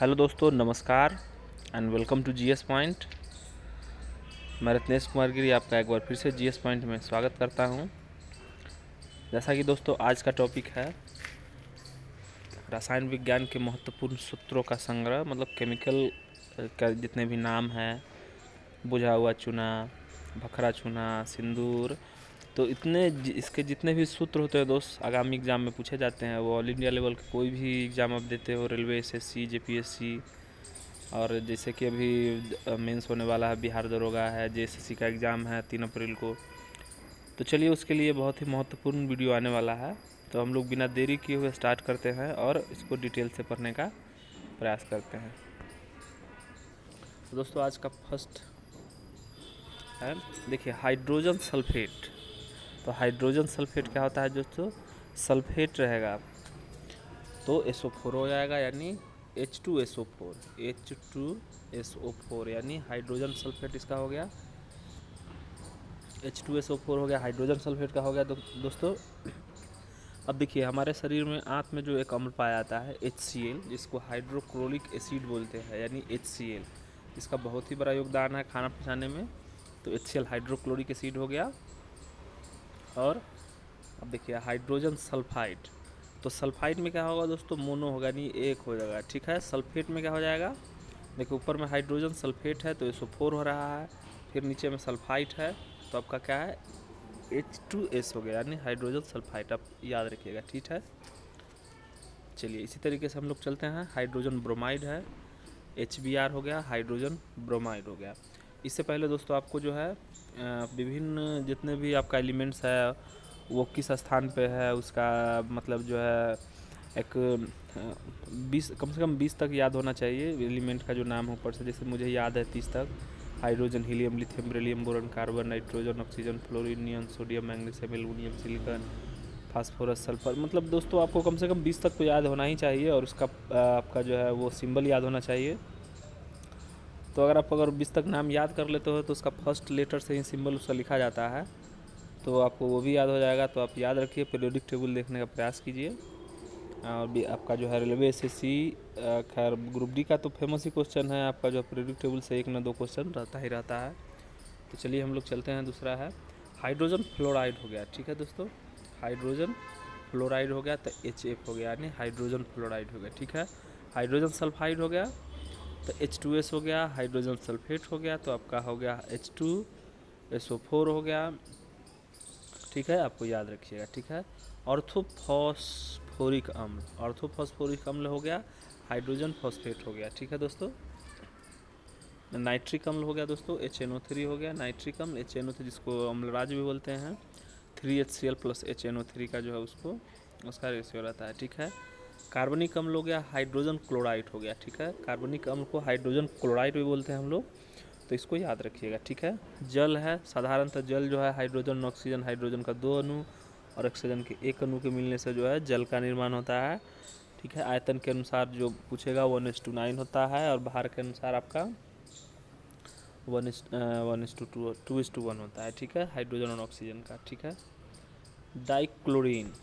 Hello दोस्तों, नमस्कार and welcome to GS point. मैं रत्नेश कुमार गिरी आपका एक बार फिर से जीएस पॉइंट में स्वागत करता हूं। जैसा कि दोस्तों आज का टॉपिक है रसायन विज्ञान के महत्वपूर्ण सूत्रों का संग्रह, मतलब केमिकल का जितने भी नाम हैं, बुझा हुआ चूना, भखरा चूना, सिंदूर, तो इसके जितने भी सूत्र होते हैं दोस्त, आगामी एग्ज़ाम में पूछे जाते हैं। वो ऑल इंडिया लेवल के कोई भी एग्ज़ाम आप देते हो, रेलवे, एसएससी, जेपीएससी, और जैसे कि अभी मेंस होने वाला है, बिहार दरोगा है, जेएसएससी का एग्ज़ाम है 3 अप्रैल को। तो चलिए उसके लिए बहुत ही महत्वपूर्ण वीडियो आने वाला है, तो हम लोग बिना देरी किए हुए स्टार्ट करते हैं और इसको डिटेल से पढ़ने का प्रयास करते हैं। तो दोस्तों आज का फर्स्ट है, देखिए, हाइड्रोजन सल्फेट। तो हाइड्रोजन सल्फेट क्या होता है दोस्तों? सल्फेट रहेगा तो SO4 हो जाएगा, यानी H2SO4, H2SO4 यानी हाइड्रोजन सल्फेट इसका हो गया, H2SO4 हो गया, हाइड्रोजन सल्फेट का हो गया। दोस्तों अब देखिए, हमारे शरीर में आंत में जो एक अम्ल पाया जाता है HCl, जिसको हाइड्रोक्लोरिक एसिड बोलते हैं, यानी HCl, इसका बहुत ही बड़ा योगदान है खाना पचाने में। तो HCl हाइड्रोक्लोरिक एसिड हो गया। और अब देखिए हाइड्रोजन सल्फाइड, तो सल्फाइड में क्या होगा दोस्तों? मोनो होगा, नहीं एक हो जाएगा, ठीक है। सल्फेट में क्या हो जाएगा? देखिए ऊपर में हाइड्रोजन सल्फेट है तो SO4 हो रहा है, फिर नीचे में सल्फाइड है तो आपका क्या है? H2S हो गया, यानी हाइड्रोजन सल्फाइड, आप याद रखिएगा, ठीक है। चलिए इसी तरीके से हम लोग चलते हैं। हाइड्रोजन ब्रोमाइड है, HBr हो गया, हाइड्रोजन ब्रोमाइड हो गया। इससे पहले दोस्तों आपको जो है विभिन्न जितने भी आपका एलिमेंट्स है वो किस स्थान पे है, उसका मतलब जो है एक 20, कम से कम 20 तक याद होना चाहिए एलिमेंट का जो नाम है ऊपर से। जैसे मुझे याद है 30 तक: hydrogen, helium, lithium, beryllium, boron, carbon, nitrogen, oxygen, fluorine, neon, sodium, magnesium, aluminium, silicon, phosphorus, sulphur. मतलब दोस्तों आपको कम से कम 20 तक तो याद होना ही चाहिए, और उसका आपका जो है वो सिंबल याद होना चाहिए। तो अगर 20 तक नाम याद कर लेते हो तो उसका फर्स्ट लेटर से ही सिंबल उसका लिखा जाता है, तो आपको वो भी याद हो जाएगा। तो आप याद रखिए, पीरियोडिक टेबल देखने का प्रयास कीजिए। और भी आपका जो है रेलवे, एसएससी, खैर ग्रुप डी का तो फेमस ही क्वेश्चन है आपका, जो पीरियोडिक टेबल से 1 न 2 क्वेश्चन रहता ही रहता है। तो चलिए हम लोग चलते हैं। दूसरा है हाइड्रोजन फ्लोराइड हो गया, ठीक है दोस्तों। हाइड्रोजन फ्लोराइड हो गया तो HF हो गया, यानी हाइड्रोजन फ्लोराइड हो गया, ठीक है। हाइड्रोजन सल्फाइड हो गया तो H2S हो गया, हाइड्रोजन सल्फेट हो गया तो आपका हो गया H2SO4 हो गया, ठीक है, आपको याद रखिएगा, ठीक है। ऑर्थोफॉस्फोरिक अम्ल, ऑर्थोफॉस्फोरिक अम्ल हो गया, हाइड्रोजन फॉस्फेट हो गया, ठीक है दोस्तों। नाइट्रिक अम्ल हो गया दोस्तों, HNO3 हो गया, नाइट्रिक अम्ल HNO3, जिसको अम्लराज भी बोलते हैं। 3HCl प्लस HNO3 का जो है उसका रेशियो रहता है, ठीक है। कार्बनिक अम्ल हो गया, हाइड्रोजन क्लोराइड हो गया, ठीक है। कार्बनिक अम्ल को हाइड्रोजन क्लोराइड भी बोलते हैं हम लोग, तो इसको याद रखिएगा, ठीक है। जल है, साधारणतः जल जो है हाइड्रोजन, ऑक्सीजन, हाइड्रोजन का 2 अणु और ऑक्सीजन के 1 अणु के मिलने से जो है जल का निर्माण होता है, ठीक है। आयतन के अनुसार जो पूछेगा 1:9 होता है, और भार के अनुसार आपका 1:2 होता है, ठीक है, हाइड्रोजन और ऑक्सीजन का, ठीक है। डाइक्लोरीन,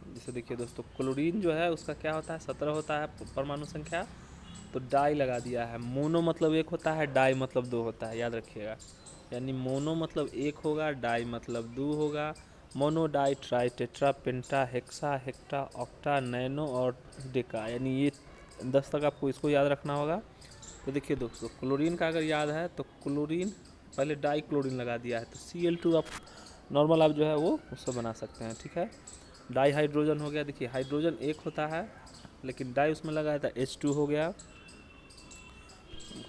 जैसे देखिए दोस्तों, क्लोरीन जो है उसका क्या होता है? 17 होता है परमाणु संख्या, तो डाई लगा दिया है। मोनो मतलब 1 होता है, डाई मतलब 2 होता है, याद रखिएगा। यानी मोनो मतलब 1 होगा, डाई मतलब 2 होगा। मोनो, डाई, ट्राई, टेट्रा, पेंटा, हेक्सा, हेक्टा, ऑक्टा, नैनो और डेका, यानी ये 10 तक आपको इसको याद रखना होगा। तो देखिए दोस्तों, क्लोरीन का अगर याद है तो क्लोरीन पहले डाई क्लोरीन लगा दिया है, तो Cl2 आप नॉर्मल आप जो है वो उससे बना सकते हैं, ठीक है। डाई हाइड्रोजन हो गया, देखिए हाइड्रोजन 1 होता है लेकिन डाई उसमें लगाया था, H2 हो गया,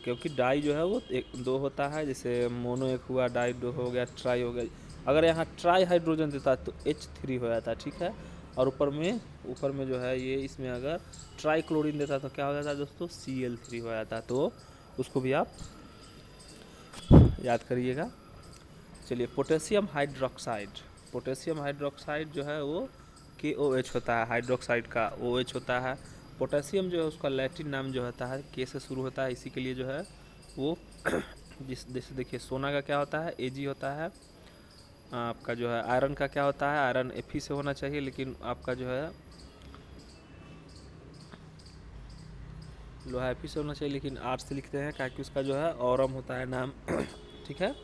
क्योंकि डाई जो है वो 2 होता है। जैसे मोनो 1 हुआ, डाई 2 हो गया, ट्राई हो गया। अगर यहाँ ट्राई हाइड्रोजन देता तो H3 हो जाता, ठीक है। और ऊपर में जो है ये, इसमें अगर ट्राई क्लोरीन देता तो क्या हो जाता दोस्तों? Cl3 हो जाता, तो उसको भी आप याद करिएगा। चलिए, पोटेशियम हाइड्रोक्साइड, पोटेशियम हाइड्रोक्साइड जो है वो KOH होता है, हाइड्रोक्साइड का OH होता है। पोटेशियम जो है उसका लैटिन नाम जो होता है K से शुरू होता है, इसी के लिए जो है वो जैसे देखिए सोना का क्या होता है? Ag होता है। आपका जो है आयरन का क्या होता है? आयरन Fe से होना चाहिए, लेकिन आपका जो है लोहा एफी से होना चाहिए, लेकिन आर से लिखते हैं क्या कि उसका जो है ऑरम होता है नाम। ठीक है।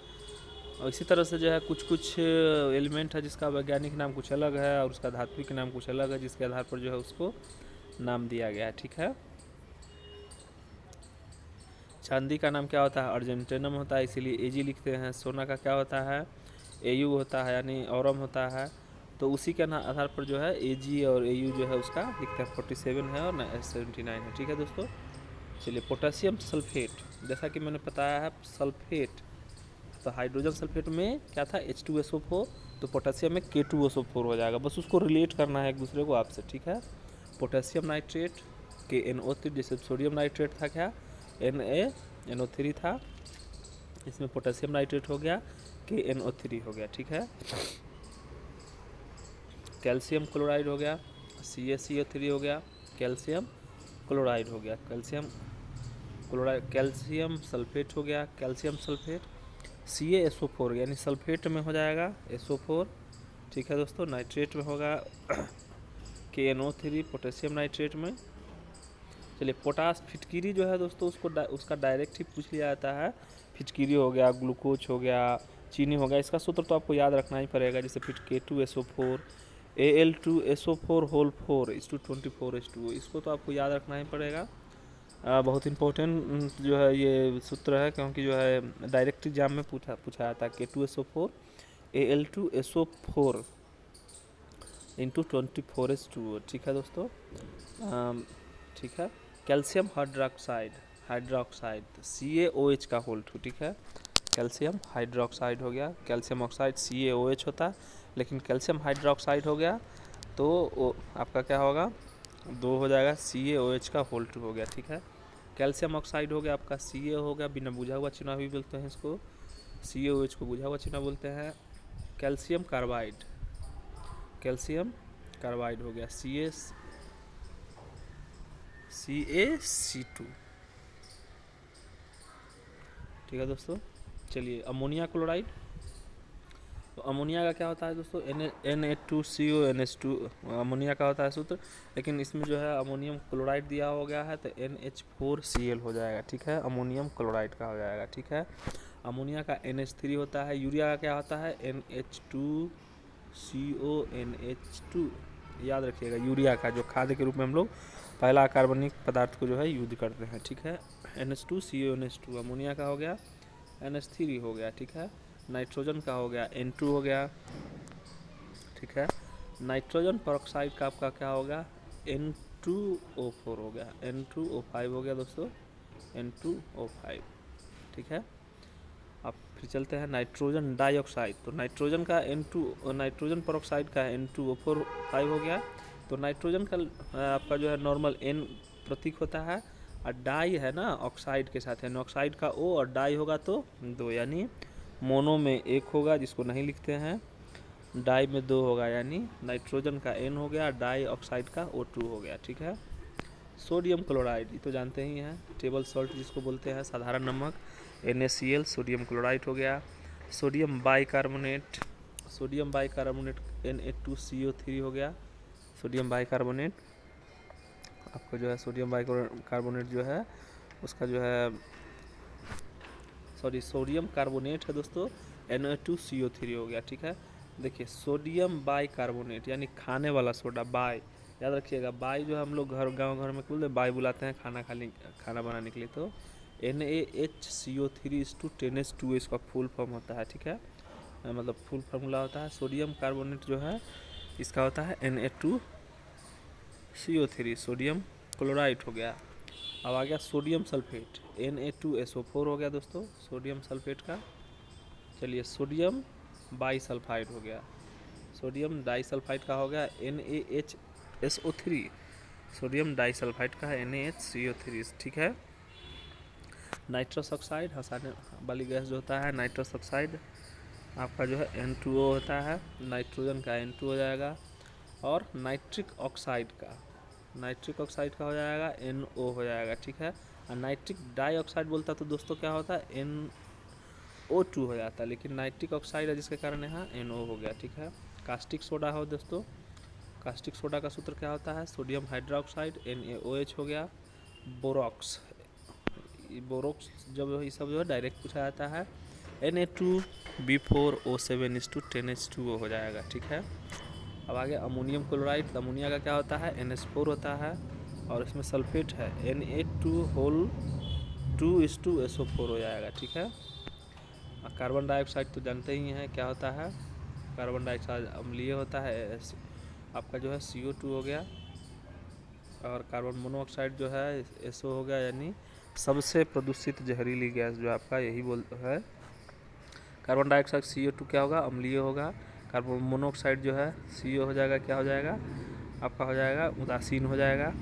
और इसी तरह से जो है कुछ कुछ एलिमेंट है जिसका वैज्ञानिक नाम कुछ अलग है और उसका धात्विक नाम कुछ अलग है, जिसके आधार पर जो है उसको नाम दिया गया है। ठीक है। चांदी का नाम क्या होता है? अर्जेंटेनम होता है, इसीलिए एजी लिखते हैं। सोना का क्या होता है? एयू होता है, यानी ऑरम होता है। तो उसी के आधार पर जो है एजी और एयू जो है उसका लिखते हैं। 47 है और 79 है। ठीक है दोस्तों। चलिए, पोटेशियम सल्फेट, जैसा कि मैंने बताया है सल्फेट, तो हाइड्रोजन सल्फेट में क्या था? H2SO4, तो पोटेशियम में K2SO4 हो जाएगा। बस उसको रिलेट करना है एक दूसरे को आपसे। ठीक है। पोटेशियम नाइट्रेट KNO3, जैसे सोडियम नाइट्रेट था क्या? NaNO3 था, इसमें पोटेशियम नाइट्रेट हो गया, KNO3 हो गया। ठीक है। कैल्शियम क्लोराइड हो गया, CaCO3 हो गया, कैल्शियम क्लोराइड हो गया, कैल्शियम क्लोराइड, कैल्शियम सल्फेट हो गया, कैल्शियम सल्फेट, CaSO4 यानी सल्फेट में हो जाएगा SO4। ठीक है दोस्तों। नाइट्रेट में होगा KNO3, पोटेशियम नाइट्रेट में। चलिए, पोटास फिटकीरी जो है दोस्तों, उसका डायरेक्ट ही पूछ लिया जाता है। फिटकीरी हो गया, ग्लूकोज हो गया, चीनी हो गया, इसका सूत्र तो आपको याद रखना ही पड़ेगा। जैसे फिट K2SO4, Al2SO4 होल 4:24:2, इसको तो आपको याद रखना ही पड़ेगा। बहुत इंपॉर्टेंट जो है ये सूत्र है, क्योंकि जो है डायरेक्ट एग्जाम में पूछा जाता है। K2SO4 Al2SO4 × 24:2। ठीक है दोस्तों। ठीक है। कैल्शियम हाइड्रोक्साइड CaOH का होल 2। ठीक है। कैल्शियम हाइड्रोक्साइड हो गया, कैल्शियम ऑक्साइड CaOH होता है, लेकिन कैल्शियम हाइड्रोक्साइड हो गया तो आपका क्या होगा? 2 हो जाएगा, CaOH का होल 2 हो गया। ठीक है। कैल्शियम ऑक्साइड हो गया आपका Ca हो गया, बिना बुझा हुआ चिन्ह भी बोलते हैं इसको, CaOH को बुझा हुआ चिन्ह बोलते हैं। कैल्शियम कार्बाइड हो गया CaC2। ठीक है दोस्तों। चलिए, अमोनिया क्लोराइड, तो अमोनिया का क्या होता है दोस्तों? Na2CONH2 अमोनिया का होता है सूत्र, लेकिन इसमें जो है अमोनियम क्लोराइड दिया हो गया है तो NH4Cl हो जाएगा। ठीक है। अमोनियम क्लोराइड का हो जाएगा। ठीक है। अमोनिया का NH3 होता है। यूरिया का क्या होता है? NH2CONH2, याद रखिएगा। यूरिया का जो खाद के रूप में हम लोग पहला कार्बनिक पदार्थ को जो है यूज करते हैं। ठीक है। NH2CONH2 अमोनिया का हो गया, NH3 हो गया। ठीक है। नाइट्रोजन का हो गया N2 हो गया। ठीक है। नाइट्रोजन परऑक्साइड का आपका क्या होगा? N2O4 हो गया, N2O5 हो गया दोस्तों, N2O5। ठीक है। अब फिर चलते हैं नाइट्रोजन डाइऑक्साइड, तो नाइट्रोजन का नाइट्रोजन परऑक्साइड का N2O4 हो गया। तो नाइट्रोजन का आपका जो है नॉर्मल N प्रतीक होता है, और डाई है ना ऑक्साइड के साथ, यानी ऑक्साइड का O और डाई होगा तो 2, यानी मोनो में 1 होगा जिसको नहीं लिखते हैं, डाई में 2 होगा, यानी नाइट्रोजन का N हो गया, डाई ऑक्साइड का O2 हो गया। ठीक है। सोडियम क्लोराइड, ये तो जानते ही हैं, टेबल सॉल्ट जिसको बोलते हैं, साधारण नमक, NaCl, सोडियम क्लोराइड हो गया। सोडियम बाइकार्बोनेट Na2CO3 हो गया। सोडियम बाइकार्बोनेट आपको जो है, सोडियम बाइकार्बोनेट जो है उसका जो है सोडियम कार्बोनेट है दोस्तों, Na2CO3 हो गया। ठीक है। देखिए, सोडियम बाइकार्बोनेट यानी खाने वाला सोडा, बाई याद रखिएगा। बाई जो हम लोग गांव घर में बोलते हैं, बाई बुलाते हैं खाना बनाने के लिए, तो NaHCO3:10H2 इसका फुल फॉर्म होता है। ठीक है। मतलब फुल फार्मूला होता है। सोडियम कार्बोनेट जो है इसका होता है Na2CO3, सोडियम क्लोराइड हो गया। अब आ गया सोडियम सल्फेट, Na2SO4 हो गया दोस्तों, सोडियम सल्फेट का। चलिए, सोडियम बाईसल्फाइड हो गया, सोडियम डाइसल्फाइड का हो गया NaHSO3, सोडियम डाइसल्फाइड का है NaHCO3। ठीक है। नाइट्रस ऑक्साइड, हंसाने वाली गैस जो होता है, नाइट्रस ऑक्साइड आपका जो है N2O होता है, नाइट्रोजन का N2 हो जाएगा। और नाइट्रिक ऑक्साइड का हो जाएगा NO हो जाएगा। ठीक है। और नाइट्रिक डाइऑक्साइड बोलता तो दोस्तों क्या होता है? NO2 हो जाता है, लेकिन नाइट्रिक ऑक्साइड है जिसके कारण यहाँ NO हो गया। ठीक है। कास्टिक सोडा हो दोस्तों, कास्टिक सोडा का सूत्र क्या होता है? सोडियम हाइड्रोक्साइड NaOH हो गया, बोरॉक्स, बोरोक्स जब ये सब जो है डायरेक्ट पूछा जाता है। Na2B4O7:10H2O हो जाएगा, ठीक है। अब आगे अमोनियम क्लोराइड, तो अमोनिया का क्या होता है, NH4 होता है, और इसमें सल्फेट है Na2 2:SO4 हो जाएगा, ठीक है। और कार्बन डाइऑक्साइड तो जानते ही हैं क्या होता है, कार्बन डाइऑक्साइड अम्लीय होता है, आपका जो है CO2 हो गया। और कार्बन मोनोऑक्साइड जो है SO हो गया, यानी सबसे प्रदूषित जहरीली गैस जो आपका यही बोल है। कार्बन डाइऑक्साइड CO2 क्या होगा, अम्लीय होगा। कार्बन मोनोऑक्साइड जो है CO हो जाएगा, क्या हो जाएगा आपका, हो जाएगा उदासीन हो जाएगा।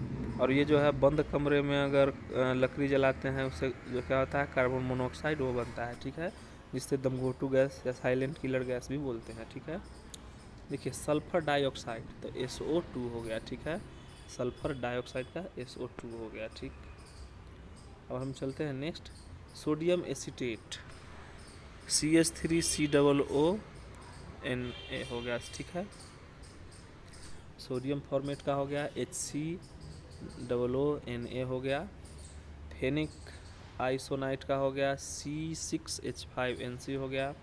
और ये जो है बंद कमरे में अगर लकड़ी जलाते हैं उससे जो क्या होता है, कार्बन मोनोऑक्साइड वो बनता है, ठीक है, जिससे दमघोटू गैस या साइलेंट किलर गैस भी बोलते हैं, ठीक है। देखिए सल्फर डाइऑक्साइड तो SO2 हो गया, ठीक है, सल्फर डाइऑक्साइड का SO2 हो गया, ठीक। अब हम चलते हैं नेक्स्ट, सोडियम एसीटेट CH3COO हो गया, ठीक है। सोडियम फॉर्मेट का हो गया HCOONA हो गया। फेनिक आइसोनाइट का हो गया C6H5NC हो गया।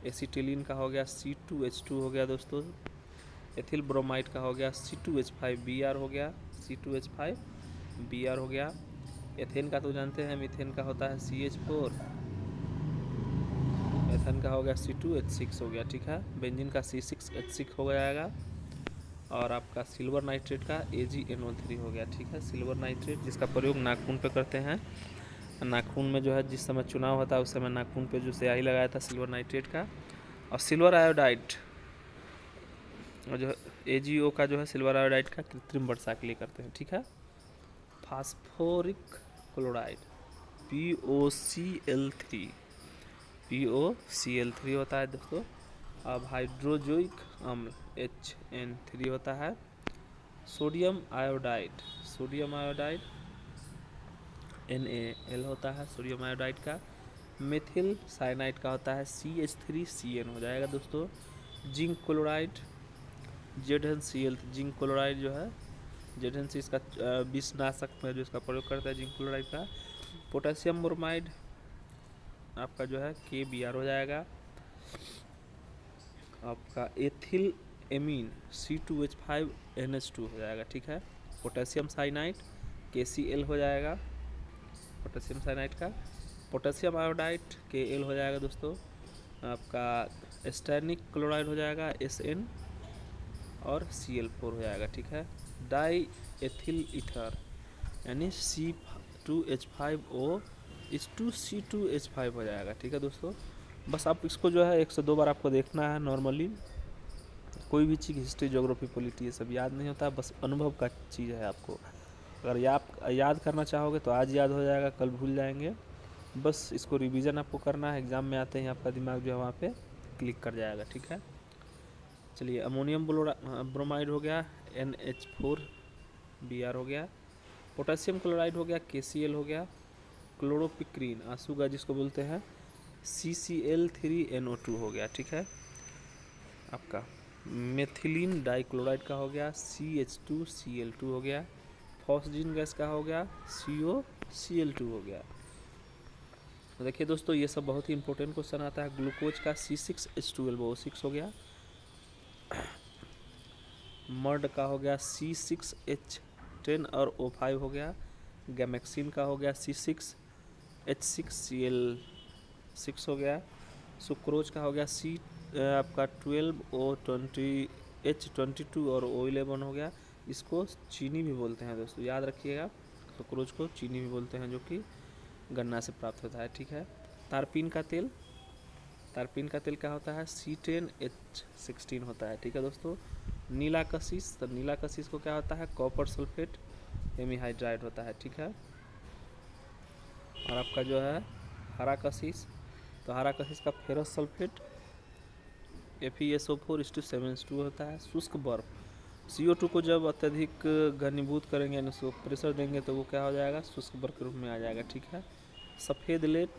एसिटिलीन का हो गया C2H2 हो गया दोस्तों। एथिल ब्रोमाइड का हो गया C2H5Br हो गया, C2H5Br हो गया। एथेन का तो जानते हैं, मीथेन का होता है CH4, एथेन का हो गया C2H6 हो गया, ठीक है। बेंजीन का C6H6 हो जाएगा। और आपका सिल्वर नाइट्रेट का AgNO3 हो गया, ठीक है। सिल्वर नाइट्रेट जिसका प्रयोग नाखून पे करते हैं, नाखून में जो है जिस समय चुनाव होता है उस समय नाखून पे जो स्याही लगाया था सिल्वर नाइट्रेट का। और सिल्वर आयोडाइड और जो AgO का जो है सिल्वर आयोडाइड का कृत्रिम वर्षा के लिए करते हैं, ठीक है। फास्फोरिक क्लोराइड POCl3 होता है दोस्तों। अब हाइड्रोजोइक अम्ल HN3 होता है। सोडियम आयोडाइड NaL होता है सोडियम आयोडाइड का। मेथिल साइनाइड का होता है CH3CN हो जाएगा दोस्तों। Zinc chloride ZnCl, zinc chloride जो है ZnC इसका विषनाशक में जो इसका प्रयोग करता है जिंक क्लोराइड का। पोटेशियम ब्रोमाइड आपका जो है KBr हो जाएगा। आपका एथिल एमीन C2H5NH2 हो जाएगा, ठीक है। पोटेशियम साइनाइड KCl हो जाएगा, पोटेशियम साइनाइड का। पोटेशियम आयोडाइड KL हो जाएगा दोस्तों। आपका स्टैनिक क्लोराइड हो जाएगा SN और Cl4 हो जाएगा, ठीक है। डाई एथिल ईथर यानी C2H5O इस 2C2H5 हो जाएगा, ठीक है दोस्तों। बस आप इसको जो है 1 से 2 बार आपको देखना है। नॉर्मली कोई भी चीज़ हिस्ट्री ज्योग्राफी पॉलिटी ये सब याद नहीं होता, बस अनुभव का चीज़ है। आपको अगर आप याद करना चाहोगे तो आज याद हो जाएगा, कल भूल जाएंगे। बस इसको रिवीजन आपको करना है, एग्ज़ाम में आते ही आपका दिमाग जो है वहाँ पे क्लिक कर जाएगा, ठीक है। चलिए अमोनियम ब्रोमाइड हो गया NH4Br हो गया। पोटेशियम क्लोराइड हो गया KCl हो गया। क्लोरोपिक्रीन आंसू का जिसको बोलते हैं CCl3NO2 हो गया, ठीक है। आपका मेथिलीन डाइक्लोराइड का हो गया CH2Cl2 हो गया। फॉस्जीन गैस का हो गया COCl2 हो गया। तो देखिए दोस्तों ये सब बहुत ही इंपॉर्टेंट क्वेश्चन आता है। ग्लूकोज का C6H12O6 हो गया। मर्ड का हो गया C6H10 और O5 हो गया। गैमेक्सिन का हो गया C6H6Cl6 हो गया। सुक्रोज का हो गया आपका 12O20H22 और O11 हो गया। इसको चीनी भी बोलते हैं दोस्तों, याद रखिएगा। सुक्रोज को चीनी भी बोलते हैं जो कि गन्ना से प्राप्त होता है, ठीक है। तारपीन का तेल क्या होता है C10H16 होता है, ठीक है दोस्तों। नीला कशिश, तो नीला कशिश को क्या होता है कॉपर सल्फेट हेमीहाइड्राइड होता है, ठीक है। और आपका जो है हरा कशिश, तो हरा कशिश का फेरस सल्फेट FeSO4:7 होता है। शुष्क बर्फ CO2 को जब अत्यधिक घनीभूत करेंगे यानी उसको प्रेशर देंगे तो वो क्या हो जाएगा, शुष्क बर्फ के रूप में आ जाएगा, ठीक है। सफ़ेद लेड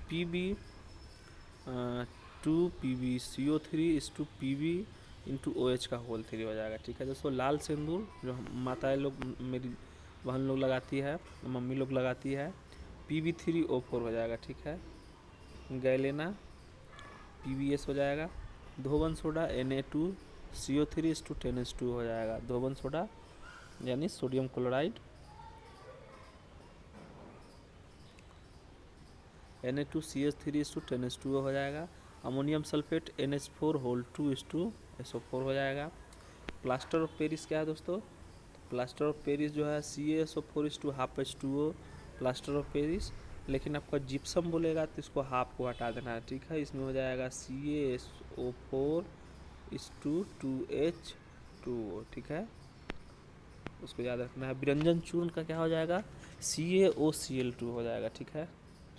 Pb2PbCO3:Pb (OH का होल 3 हो जाएगा, ठीक है दोस्तों। लाल सिंदूर जो माताएं लोग मेरी बहन लोग लगाती है, मम्मी लोग लगाती है। PB3O4 हो जाएगा, ठीक है। गैलेना PBS हो जाएगा। धोवन सोडा Na2CO3:10H2 हो जाएगा। धोवन सोडा यानी सोडियम क्लोराइड Na2CH3:10H2 हो जाएगा। अमोनियम सल्फेट NH4(2:SO4 हो जाएगा। प्लास्टर ऑफ पेरिस क्या है दोस्तों? प्लास्टर ऑफ पेरिस जो है CaSO4:12H2O प्लास्टर ऑफ पेरिस। लेकिन आपका जिप्सम बोलेगा तो इसको हाफ को हटा देना है, ठीक है। इसमें हो जाएगा CaSO4:2H2O, ठीक है, उसको याद रखना है। विरंजन चूर्ण का क्या हो जाएगा? CaOCl2 हो जाएगा, ठीक है,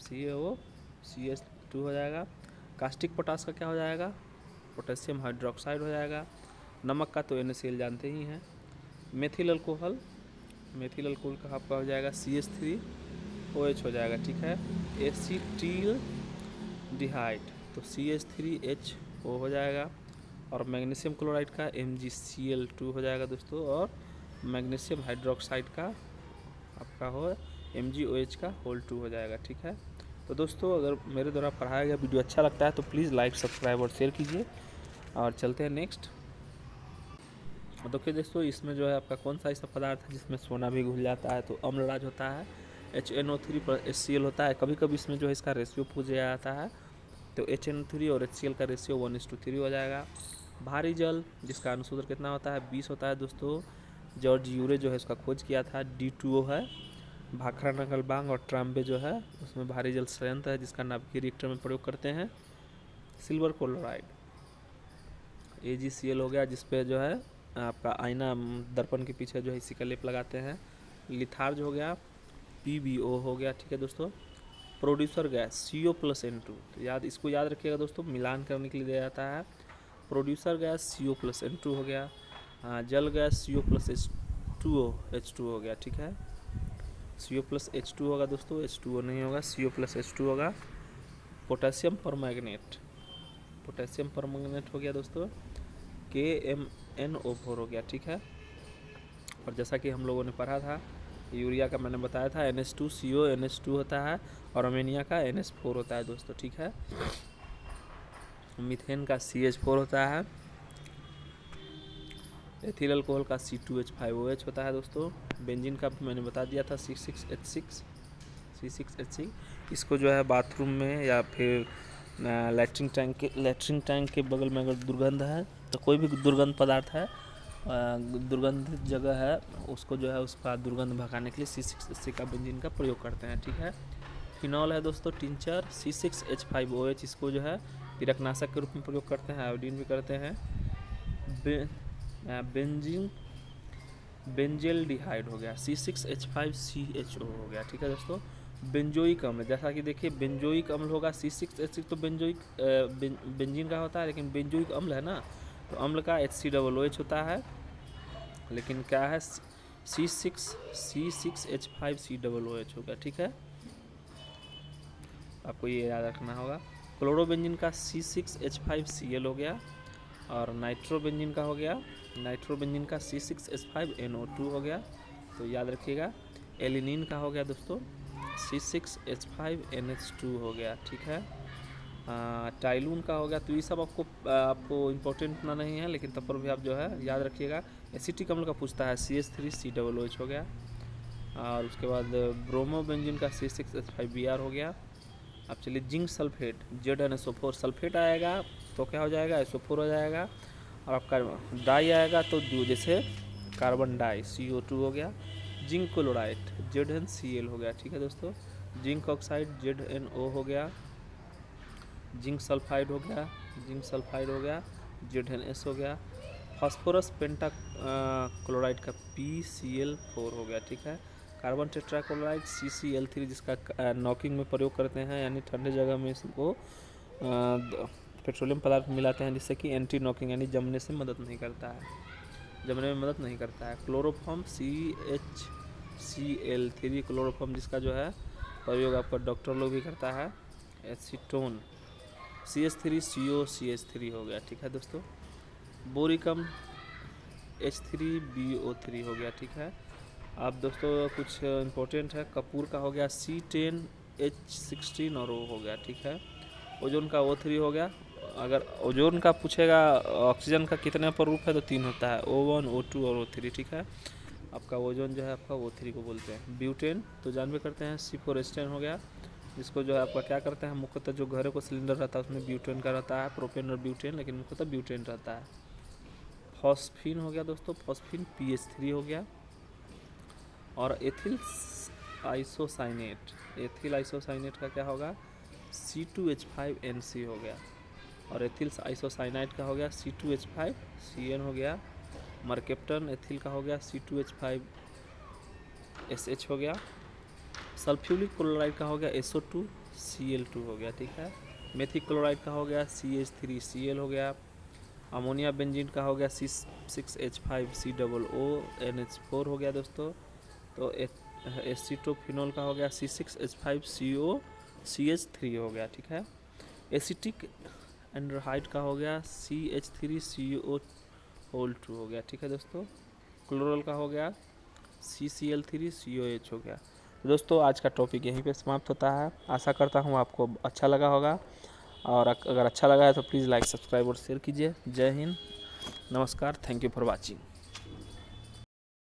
CaOCl2 हो जाएगा। कास्टिक पोटास का क्या हो जाएगा? पोटेशियम हाइड्रोक्साइड हो जाएगा। नमक का तो NaCl जानते ही हैं। मेथिल अल्कोहल का आपका हो जाएगा CH3OH हो जाएगा, ठीक है। एसीटिल डिहाइड तो CH3HO हो जाएगा। और मैग्नीशियम क्लोराइड का MgCl2 हो जाएगा दोस्तों। और मैग्नीशियम हाइड्रोक्साइड का आपका हो MgOH का होल 2 हो जाएगा, ठीक है। तो दोस्तों अगर मेरे द्वारा पढ़ाया गया वीडियो अच्छा लगता है तो प्लीज़ लाइक, सब्सक्राइब और शेयर कीजिए। और चलते हैं नेक्स्ट। देखिए दोस्तों, इसमें जो है आपका कौन सा ऐसा पदार्थ है जिसमें सोना भी घुल जाता है? तो अम्लराज होता है। HNO3 पर HCl होता है। कभी कभी इसमें जो है इसका रेशियो पूछा जाता है, तो HNO3 और HCl का रेशियो 1:3 हो जाएगा। भारी जल जिसका अनुसूत्र कितना होता है? 20 होता है दोस्तों। जॉर्ज यूरे जो है इसका खोज किया था। D2O है। भाखरा नगलबांग और ट्राम्बे जो है उसमें भारी जल संयंत्र है जिसका नाभिकीय रिएक्टर में प्रयोग करते हैं। सिल्वर क्लोराइड AgCl हो गया, जिसपे जो है आपका आईना दर्पण के पीछे जो है इसी का लेप लगाते हैं। लिथार्ज हो गया। PbO हो गया, ठीक है दोस्तों। प्रोड्यूसर गैस CO+N2, तो इसको याद रखिएगा दोस्तों, मिलान करने के लिए दिया जाता है। प्रोड्यूसर गैस CO+N2 हो गया। जल गैस CO+H2O हो गया, ठीक है। CO+H2 होगा दोस्तों, H2O नहीं होगा, CO+H2 होगा। पोटेशियम परमैंगनेट हो गया दोस्तों, KMnO4 हो गया, ठीक है। और जैसा कि हम लोगों ने पढ़ा था, यूरिया का मैंने बताया था NH2CO NH2 होता है और अमोनिया का NH4 होता है दोस्तों, ठीक है। मीथेन का CH4 होता है। एथिल अल्कोहल का C2H5OH होता है दोस्तों। बेंजीन का मैंने बता दिया था C6H6। इसको जो है बाथरूम में या फिर लैट्रिन टैंक के बगल में अगर दुर्गंध है, तो कोई भी दुर्गंध पदार्थ है, दुर्गंधित जगह है, उसको जो है उसका दुर्गंध भगाने के लिए C6H6 का बेंजीन का प्रयोग करते हैं, ठीक है। फिनॉल है दोस्तों टिंचर C6H5OH, इसको जो है कीटनाशक के रूप में प्रयोग करते हैं, आयोडीन भी करते हैं। बेंजेल डिहाइड हो गया C6H5CHO हो गया, ठीक है दोस्तों। बेंजोइक अम्ल, जैसा कि देखिए बेंजोइक अम्ल होगा C6H6 तो बेंजीन का होता है, लेकिन बेंजोइक अम्ल है ना, तो अम्ल का HCOOH होता है, लेकिन क्या है C6H5COOH हो गया, ठीक है, आपको ये याद रखना होगा। क्लोरोबेंजीन का C6H5Cl हो गया। और नाइट्रोबेंजीन का हो गया, नाइट्रोबेंजीन का C6H5NO2 हो गया, तो याद रखिएगा। एलिनिन का हो गया दोस्तों C6H5NH2 हो गया, ठीक है। टाइलून का हो गया। तो ये सब आपको इम्पोर्टेंट इतना नहीं है, लेकिन तब पर भी आप जो है याद रखिएगा। एसिटिक अम्ल का पूछता है CH3COOH हो गया। और उसके बाद ब्रोमोबेंजीन का C6H5Br हो गया। अब चलिए जिंक सल्फेट ZnSO4 सल्फेट आएगा तो क्या हो जाएगा? SO4 हो जाएगा। और आपका डाई आएगा तो जैसे कार्बन डाई CO2 हो गया। जिंक क्लोराइड ZnCl हो गया, ठीक है दोस्तों। जिंक ऑक्साइड ZnO हो गया। जिंक सल्फाइड हो गया ZnS हो गया। फास्फोरस पेंटा क्लोराइड का PCl4 हो गया, ठीक है। कार्बन टेट्राक्लोराइड CCl3, जिसका नॉकिंग में प्रयोग करते हैं, यानी ठंडे जगह में इसको पेट्रोलियम पदार्थ मिलाते हैं, जिससे कि एंटी नॉकिंग यानी जमने में मदद नहीं करता है। क्लोरोफॉर्म CHCl3 क्लोरोफॉर्म, जिसका जो है प्रयोग आपका डॉक्टर लोग भी करता है। एसीटोन CH3COCH3 हो गया, ठीक है दोस्तों। बोरिक अम्ल H3BO3 हो गया, ठीक है। अब दोस्तों कुछ इम्पोर्टेंट है, कपूर का हो गया C10H16 और वो हो गया, ठीक है। ओजोन का O3 हो गया। अगर ओजोन का पूछेगा ऑक्सीजन का कितने पर रूप है तो 3 होता है, O1 O2 और O3, ठीक है। आपका ओजोन जो है आपका O3 को बोलते हैं। ब्यूटेन तो जानवे करते हैं C4H10 हो गया, जिसको जो है आपका क्या करते हैं, मुख्यतः जो घरों को सिलेंडर रहता है उसमें ब्यूटेन का रहता है, प्रोपेन और ब्यूटेन, लेकिन मुख्यतः ब्यूटेन रहता है। फॉस्फीन हो गया दोस्तों, फॉस्फीन PH3 हो गया। और एथिल आइसोसाइनेट का क्या होगा, C2H5NC हो गया। और एथिल आइसोसाइनाइड का हो गया C2H5CN हो गया। मरकेप्टन एथिल का हो गया C2H5SH हो गया। सल्फ्यूरिक क्लोराइड का हो गया SO2Cl2 हो गया, ठीक है। मेथिक क्लोराइड का हो गया CH3Cl हो गया। अमोनिया बेंजीन का हो गया C6H5COONH4 हो गया दोस्तों। तो एसीटोफिनोल का हो गया C6H5COCH3 हो गया, ठीक है। एसिटिक एंड्रहाइड का हो गया CH3CO2 हो गया, ठीक है दोस्तों। क्लोरल का हो गया CCl3COH हो गया। तो दोस्तों आज का टॉपिक यहीं पे समाप्त होता है। आशा करता हूँ आपको अच्छा लगा होगा, और अगर अच्छा लगा है तो प्लीज़ लाइक सब्सक्राइब और शेयर कीजिए। जय हिंद, नमस्कार, थैंक यू फॉर वॉचिंग।